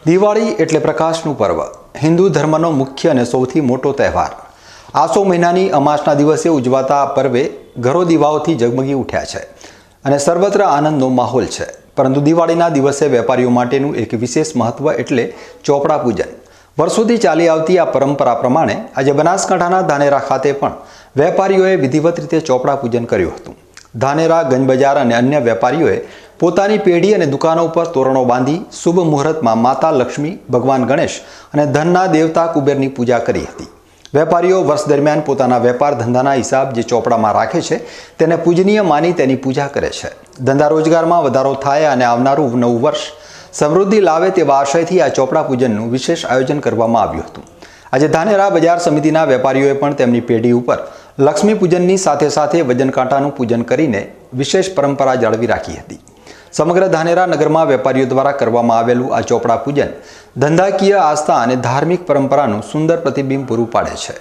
દિવાળી એટલે પ્રકાશનું પર્વ. હિન્દુ ધર્મનો મુખ્ય અને સૌથી મોટો તહેવાર. આસો મહિનાની અમાસના દિવસે ઉજવાતા આ પર્વે ઘરો દીવાઓથી ઝગમગી ઉઠ્યા છે અને સર્વત્ર આનંદનો માહોલ છે. પરંતુ દિવાળીના દિવસે વેપારીઓ માટેનું એક વિશેષ મહત્વ એટલે ચોપડા પૂજન. વર્ષોથી ચાલી આવતી આ પરંપરા પ્રમાણે આજે બનાસકાંઠાના ધાનેરા ખાતે પણ વેપારીઓએ વિધિવત રીતે ચોપડા પૂજન કર્યું હતું. ધાનેરા, ગંજ બજાર અને અન્ય વેપારીઓએ પોતાની પેઢી અને દુકાનો ઉપર તોરણો બાંધી શુભ મુહૂર્તમાં માતા લક્ષ્મી, ભગવાન ગણેશ અને ધનના દેવતા કુબેરની પૂજા કરી હતી. વેપારીઓ વર્ષ દરમિયાન પોતાના વેપાર ધંધાના હિસાબ જે ચોપડામાં રાખે છે તેને પૂજનીય માની તેની પૂજા કરે છે. ધંધા રોજગારમાં વધારો થાય અને આવનારું નવું વર્ષ સમૃદ્ધિ લાવે તેવા આશયથી આ ચોપડા પૂજનનું વિશેષ આયોજન કરવામાં આવ્યું હતું. આજે ધાનેરા બજાર સમિતિના વેપારીઓએ પણ તેમની પેઢી ઉપર લક્ષ્મી પૂજનની સાથે સાથે વજન કાંટાનું પૂજન કરીને વિશેષ પરંપરા જાળવી રાખી હતી. સમગ્ર ધાનેરા નગરમાં વેપારીઓ દ્વારા કરવામાં આવેલું આ ચોપડા પૂજન ધંધાકીય આસ્થા અને ધાર્મિક પરંપરાનું સુંદર પ્રતિબિંબ પૂરું પાડે છે.